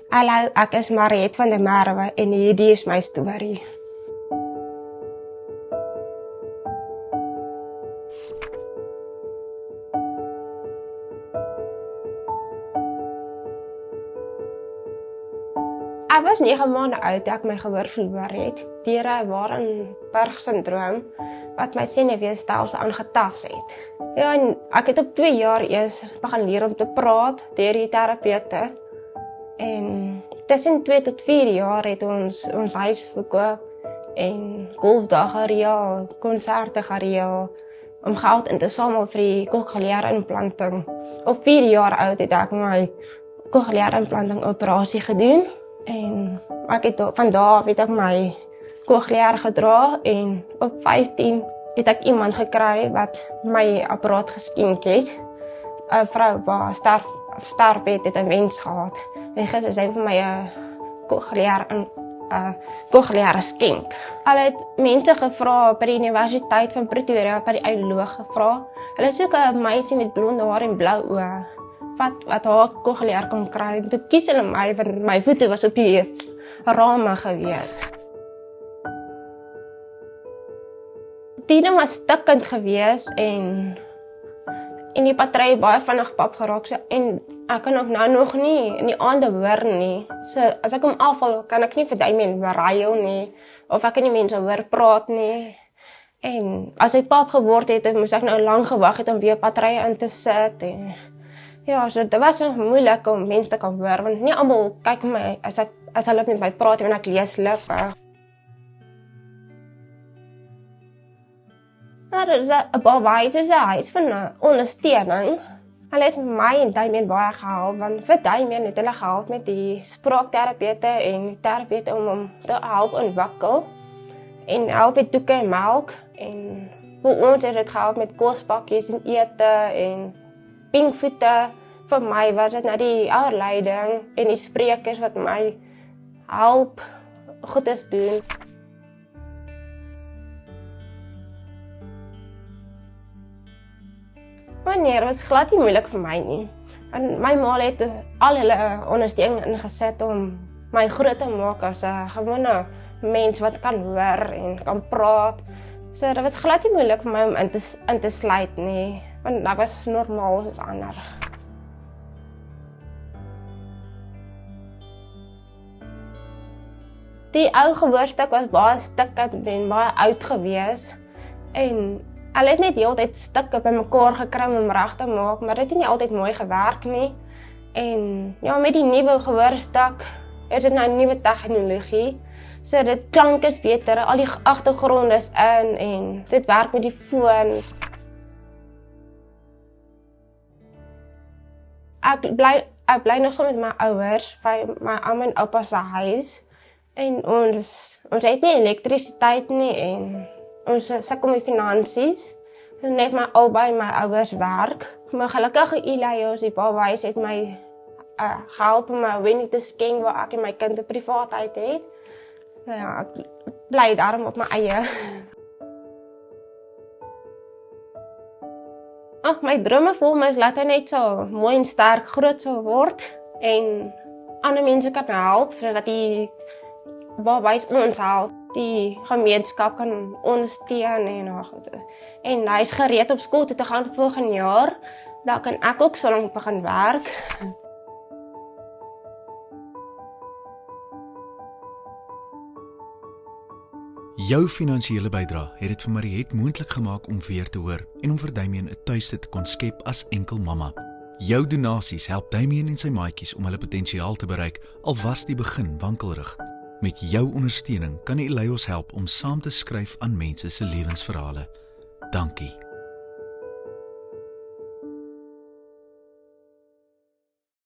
Hallo, ek is Mariet van der Merwe en hierdie is my storie. Ek was 9 maande oud toe ek my gehoor verloor het deur 'n Waardenburg-sindroom wat my senuweestelsel aangetast het. Ja, en ek het op 2 jaar eers begin leer om te praat deur die terapeute. En tussen 2 tot 4 jaar het ons huis verkoop en golfdae gereël, konserte gereël om geld in te samel vir die cochleaire implanting. Op 4 jaar oud het ek my cochleaire implanting operasie gedoen en ek het van daar af het ek my cochleaire gedra en op 15 het ek iemand gekry wat my apparaat geskenk het. 'n vrou wat sterf het 'n wens gehad. En gister sy vir my 'n cochleaire skenk. Hulle het mense gevra by die Universiteit van Pretoria, by die audioloog gevra. Hulle soek 'n meisie met blonde haar en blou oë wat haar cochleaire kon kry. En toe kies hulle my want my voete was op die rame gewees. Die ding was stikkend gewees en die battery baie vinnig pap geraak so, en ek kan ook nou nog nie in die aande hoor nie. So as ek hom afval, kan ek nie vir Damien verruil nie of ek kan nie mense hoor praat nie. En as hy pap geword het, moes ek nou lank gewag het om weer batterye in te sit en ja, so dit was moeilik om mense te kan hoor want nie almal kyk my as hulle met my praat en ek lees lippe. Maar dit is 'n baie huis van ondersteuning. Hulle het my en Damien baie gehelp, want vir Damien het hulle gehelp met die spraakterapeute en die terapeute om hom te help ontwikkel. En help met toeke en melk. En vir ons het dit gehelp met kospakkies en ete en pinkvoete. Vir my was dit net die ouerleiding en die sprekers wat my help goedes doen. Wanneer was glad nie moeilik vir my nie. En my ma het al hulle ondersteuning ingeset om my groot te maak as 'n gewone mens wat kan hoor en kan praat. So dit was glad nie moeilik vir my om in te sluit nie, want dat was normaal soos ander. Die ou gehoorstuk was baie stikkend en baie oud gewees en hulle het net die hele tyd stukke by mekaar gekry om reg te maak, maar dit het nie altyd mooi gewerk nie. En ja, met die nuwe gehoorstuk is dit nou nuwe tegnologie. So dit klank is beter, al die agtergrond is in en dit werk met die foon. Ek bly nog so met my ouers by my ouma en oupa se huis. En ons het nie elektrisiteit nie en ons sukkel met finansies. En net my albei my ouers werk. Maar gelukkig Elias, die babahuis het my gehelp om my wenning te skenk waar ek en my kind 'n privaatheid het. Nou ja, ek bly daarom op my eie. My drome vir hom is laat hy net so mooi en sterk groot sou word en ander mense kan help wat die babahuis ons help. Die gemeenskap kan ondersteun en hy is gereed om skool toe te gaan volgende jaar. Dan kan ek ook so lank begin werk. Jou finansiële bydrae het dit vir Mariet moontlik gemaak om weer te hoor en om vir Damien 'n tuiste te kon skep as enkel mamma. Jou donasies help Damien en sy maatjies om hulle potensiaal te bereik, al was die begin wankelrig. Met jou ondersteuning kan Elias help om saam te skryf aan mense se lewensverhale. Dankie.